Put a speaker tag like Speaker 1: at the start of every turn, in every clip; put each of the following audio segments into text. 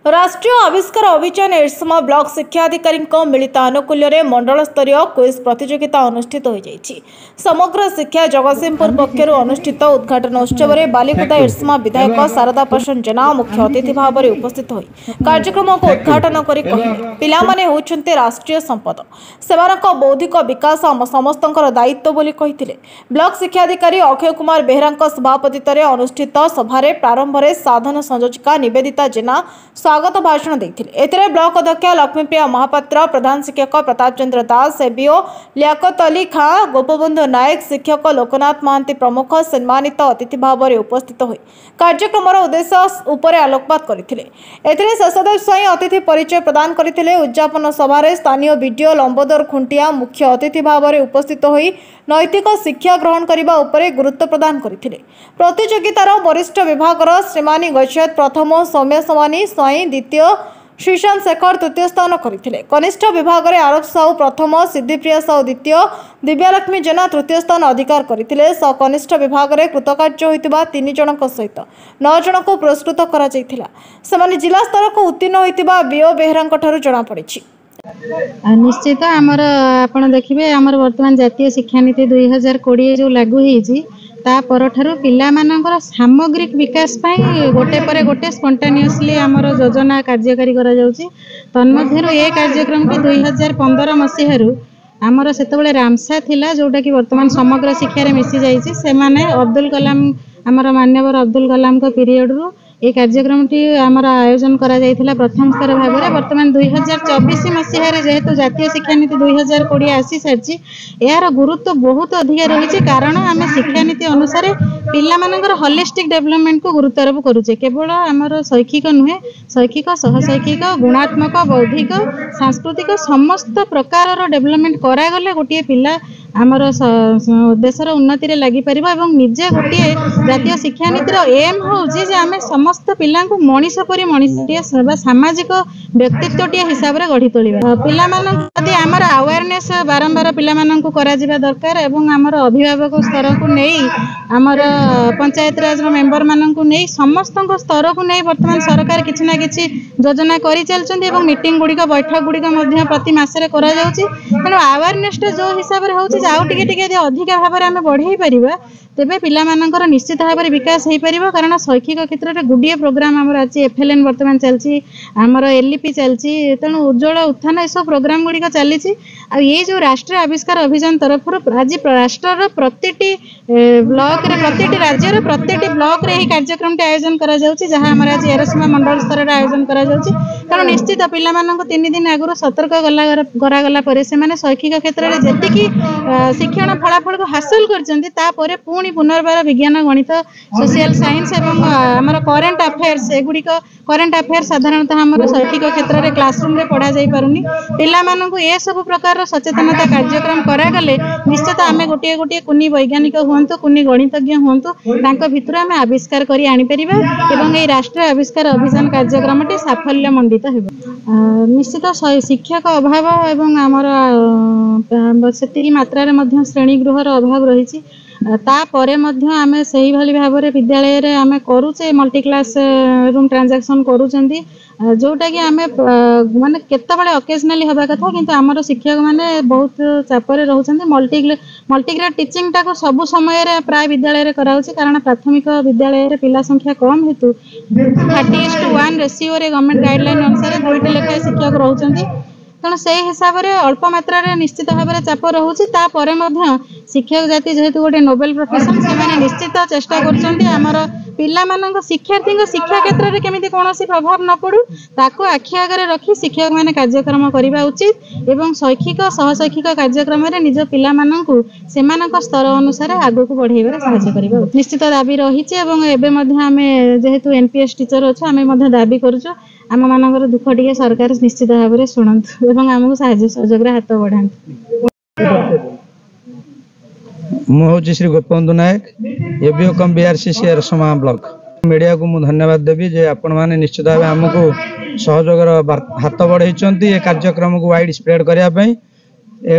Speaker 1: राष्ट्रीय आविष्कार अभियान एरसमा ब्लॉक शिक्षा अधिकारी मिलित आनुकूल्य मंडल स्तरीय क्विज प्रतियोगिता अनुष्ठित हो जाइछि। समग्र शिक्षा जगतसिंहपुर पक्षर अनुष्ठित उद्घाटन उत्सव में बालिकुदा एरसमा विधायक शारदा प्रसन्न जेना मुख्य अतिथि भाव में उपस्थित होई कार्यक्रम को उद्घाटन करी कहिले पिलामाने होउछन्ते राष्ट्रीय संपद सेमानक बौद्धिक विकास आम समस्तଙ୍କର दायित्व बोली कहिथिले। ब्लॉक शिक्षा अधिकारी अक्षय कुमार बेहरांक सभापतित्व अनुष्ठित सभारे प्रारंभ में साधन संयोजिका निवेदिता जेना स्वागत भाषण देते ब्लॉक अध्यक्ष लक्ष्मीप्रिया महापात्र प्रधान शिक्षक प्रताप चंद्र दास एबीओ लियाकत अली खां गोपबंधु नायक शिक्षक लोकनाथ महांती प्रमुख सम्मानित अतिथि भाव में उपस्थित हो कार्यक्रम उद्देश्य उपर आलोकपात करते शशदेव स्वाई अतिथि परिचय प्रदान करते उद्यापन सभार स्थानीय बीडीओ लंबोदर खुंटिया मुख्य अतिथि भाव में उपस्थित हो नैतिक शिक्षा ग्रहण करने उपर गुरुत्व प्रदान करते प्रतियोगितार वरिष्ठ विभाग श्रीमानी गच्छेत प्रथम सौम्य समानी स्वाई द्वितीय श्रीशांत शेखर तृतीय स्थान करते कनिष्ठ विभाग में आरव साहू प्रथम सिद्धिप्रिया साहू द्वितीय दिव्यालक्ष्मी जेना तृतीय स्थान अधिकार करते कनिष्ठ विभाग में कृतकार्य होता 3 जनक सहित 9 जन को पुरस्कृत करा जिला स्तर को उत्तीर्ण होता बीओ बेहरा जमापड़ी।
Speaker 2: निश्चित आमर आपण देखिए आमर वर्तमान जातीय शिक्षा नीति 2020 जो लागू होती तापरठारु पिलामानंकर सामग्रिक विकास पाई गोटे पर गोटे स्पंटानियसली आमर योजना कार्यकारी करा जाउची। तन्मध्यरु ए कार्यक्रम की 2015 मसीहारु आमर सेतबेले रामसा थिला जोटा कि वर्तमान समग्र शिक्षा रे मिसी जाइछि से माने अब्दुल कलाम आमर मान्यवर अब्दुल कलाम को पीरियड रु ये कार्यक्रम टी आमर आयोजन करा जाइथिला प्रथम स्तर भाव में। वर्तमान 2024 मसीह जेहेतु जातीय शिक्षा नीति 2020 आसी सारी यार गुरुत्व बहुत अधिक रही कारण आम शिक्षा नीति अनुसार पिलामानंकर होलिस्टिक डेवलपमेंट को गुरुत्वारोप करुचे। केवल आमर शैक्षिक नुहे शैक्षिक सहशैक्षिक गुणात्मक बौद्धिक सांस्कृतिक समस्त प्रकार डेवलपमेंट करागले गोटे पिला आमर देशर उन्नति लगी पार और निजे गोटे जातीय शिक्षा नीतिर एम हूँ आम समस्त पिला मनीष परी मनीष सामाजिक व्यक्तित्व हिसाब से गढ़ी तोलिबा पिलामानंकु आमर अवेयरनेस बारंबार पिलामानंकु करा जिबा दरकार एवं आमर अभिभावक स्तर को नहीं आमर पंचायत राज मेंबर मानंकु नहीं समस्त स्तर को नहीं वर्तमान सरकार किछि ना किछि योजना करि चलछन्ती एवं मीटिंग गुड़िक बैठक गुड़िक मध्य प्रति मासरे करा जाउछि। तेणु अवेयरनेस जो हिसाब से होउछि आउ टिके टिके अधिक भाव में आम बढ़ाई पारिबा तेबे पिलामानंकर निश्चित भाव में विकास हो पार कारण शैक्षिक क्षेत्र में गुड़िए प्रोग्राम आमर आज एफएलएन वर्तमान चलती आमर एलईपी चलती तेणु उज्ज्वल उत्थान यह प्रोग्राम गुड़िक चली ये जो राष्ट्रीय आविष्कार अभियान तरफ आज राष्ट्र प्रति ब्लॉक प्रति राज्यर प्रति ब्लॉक रे कार्यक्रम आयोजन करा जहाँ आम आज एरसमा मंडल स्तर आयोजन करा कारण निश्चित पिला 3 दिन आगुरी सतर्क करागला से शैक्षिक क्षेत्र में जी शिक्षण फलाफल को हासिल कर पुणी पुनर्बार विज्ञान गणित सोशल साइंस एवं आमर करेन्ट अफेयर्स एगुड़िक करेन्ट अफेयर्स साधारणतः आम शैक्षिक क्षेत्र में क्लासरूम में पढ़ा जा पारुनी पिलामानंकु ये सब प्रकार सचेतनता कार्यक्रम करागले निश्चित आम गोटे गोटे कुनी वैज्ञानिक हूँ कुनी गणितज्ञ हूँ भितर आम आविष्कार कर आनीपर एवं ये राष्ट्रीय आविष्कार अभियान कार्यक्रम साफल्य मंडित हो। निश्चित शिक्षक अभाव एवं आमर से मात्रा श्रेणीगृहर अभाव रही तापर आम से भाव में विद्यालय रे आम करुचे मल्टी क्लास रूम ट्रांजैक्शन करुचंदी जोटा कि आम माने केतबेले ओकेजनली हवा कथा किंतु आमर शिक्षक माने बहुत चापर रहउचंदी मल्टीग्रेड टीचिंग टाको सब समय रे प्राय विद्यालय रे कराउची कारण प्राथमिक विद्यालय रे पिला संख्या कम हेतु 30:1 रेशियो रे गवर्नमेंट गाइडलाइन अनुसार 2टी लेखा शिक्षक रहउचंदी तेणु से हिसाब से अल्प मात्रा निश्चित भाव में चाप रोचे शिक्षक जाति जेहेतु गोटे नोबेल प्रोफेशन से निश्चित चेष्टा कर पिला शिक्षार्थी शिक्षा क्षेत्र में केमी कौन प्रभाव न पड़ू ताकू आखि आगे रखी शिक्षक मैंने कार्यक्रम करने उचित एवं शैक्षिक सहशैक्षिक कार्यक्रम में निज पिला से स्तर अनुसार आग को बढ़ाइबार साहाय्य करबा निश्चित दाबी रही जेहेतु एनपीएस टीचर अच्छे आम दाबी करुचु आम मानकर दुख टी सरकार निश्चित भाव में शुणु एवं आमको साहाय्य सहयोग हाथ बढ़ातु।
Speaker 3: मुझे श्री गोपबंधु नायक एबीओ कम बीआरसीसी एरसमा ब्लॉक मीडिया को मुझे धन्यवाद देवी जे आपण मैंने निश्चित भाव आमको सहयोग हाथ बढ़ाई ये कार्यक्रम को वाइड स्प्रेड करने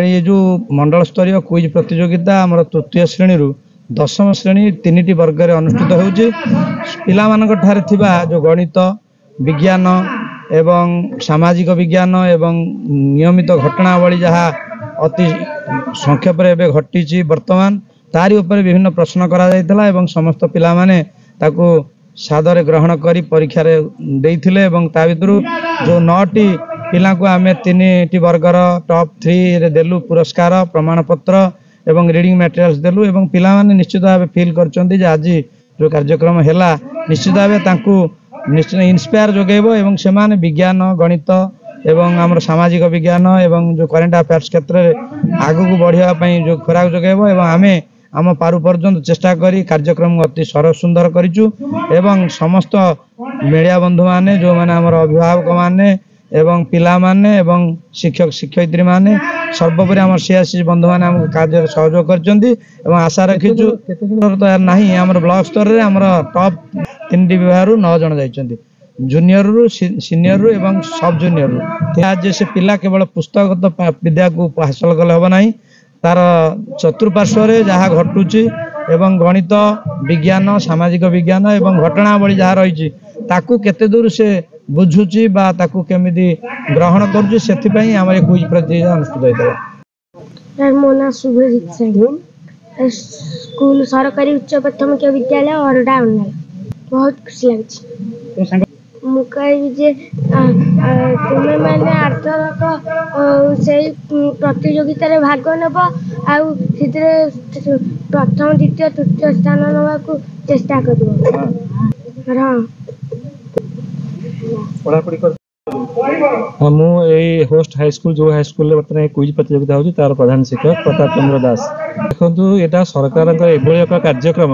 Speaker 3: ये जो मंडल स्तरीय क्विज प्रतियोगिता आम तृतीय श्रेणी रु 10म श्रेणी 3टी वर्ग अनुष्ठित हो जो गणित विज्ञान एवं सामाजिक विज्ञान एवं नियमित घटनावली जहाँ अति संक्षेप घटी वर्तमान तारी उपर विभिन्न प्रश्न करा जायतिला एवं समस्त पिला माने ताकू सादरे ग्रहण करी परीक्षा रे देइथिले एवं ता भितरु जो 9टी पिला को आमे 3टी वर्गर टॉप 3 रे देलु पुरस्कार प्रमाण पत्र एवं रीडिंग मटेरियल्स देलु एवं पिला माने निश्चित भाव फील करचंदी जे आज जो कार्यक्रम हैला निश्चित भाव तांकू निश्चित इंस्पायर जोगेबो एवं से माने विज्ञान गणित एवं आमर सामाजिक विज्ञान एवं जो करेंट अफेयर्स क्षेत्र में आगु को बढ़िया पई जो खोराक जोगेबो एवं आमे आम पारु पर्यंत चेष्टा करी कार्यक्रम अति सरस सुंदर करिचु एवं समस्त मीडिया बंधु माने जो माने आमर अभिभावक माने एवं पिला माने एवं शिक्षक शिक्षयित्री माने सर्वोपरि आमर सीआरसी बंधु माने हम कार्य सहयोग करचंदी एवं आशा रखिचु तो नाही आमर ब्लॉक स्तर रे आमर टॉप 3टी विभाग रु 9 जण जाइचंदी जूनियर रु सीनियर रु एवं सब जूनियर रु आज से पिला केवल पुस्तकगत विद्या को हासिल कले हबो नाही तार चतुर्पार्श्व रे जहाँ घटुची एवं गणित विज्ञान सामाजिक विज्ञान एवं घटनावली जहाँ रही ताकू केते दूर से बुझुची बा ताकू केमिति ग्रहण करूची सेथि पई हमर क्विज प्रतियोगिता अनुष्ठित होइतला।
Speaker 4: सर मो नाम शुभजीत सिंह स्कूल सरकारी उच्च प्राथमिक विद्यालय और बहुत खुशी लगे मु कहि जे तुमे माने आर्थरक से प्रतियोगिता रे भाग नेब आउ सितरे प्रथम द्वितीय तृतीय स्थान नवा को चेष्टा करबो। हां
Speaker 5: पढ़ापढ़ी कर हम ए होस्ट हाई स्कूल जो हाई स्कूल बर्तमान क्विज प्रतियोगिता होची तार प्रधान शिक्षक प्रताप चंद्र दास देखु एटा सरकार एभली एक कार्यक्रम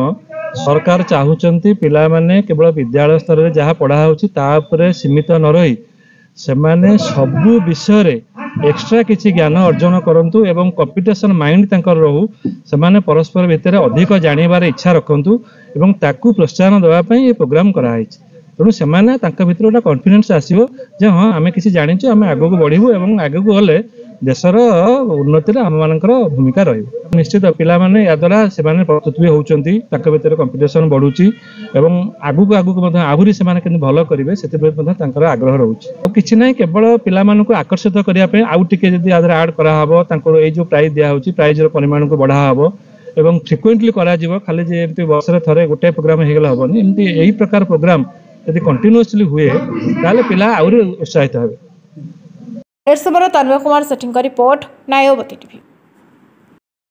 Speaker 5: सरकार चाहूचंती पिला माने केवल विद्यालय स्तर रे जहाँ पढ़ा होची ता उपरे सीमित न रही से माने सबु विषय रे एक्स्ट्रा किछि ज्ञान अर्जन करंतु एवं कंपटीशन माइंड तांकर रहू से माने परस्पर भितर अधिक जानिबार इच्छा रखंतु एवं ताकू प्रोत्साहन देबा पई ए प्रोग्राम करा हैछि तेणु से भितर गोटे कॉन्फिडेंस आसो जे हाँ आम किसी जाचु आम आग को बढ़ू और आग को गले देशर उन्नति आम मान भूमिका रही निश्चित पिला या द्वारा से प्रस्तुत भी होती भितर कंपटीशन बढ़ुची एवं आगू आहरी से भल करेंगे से आग्रह रोचे किसी ना केवल पिला आकर्षित करने आउ टे आड कराव ये जो प्राइज दिखाई प्राइज परिमाण को बढ़ाव एवं फ्रिक्वेंटली करा खाली जे वर्ष थे गोटे प्रोग्राम होगला हेनी एमती यही प्रकार प्रोग्राम यदि कंटिन्यूअसली हुए ताले पिला आउरी उत्साहित हेबे।
Speaker 1: तन्मय कुमार सेठी रिपोर्ट नायोबती टीवी।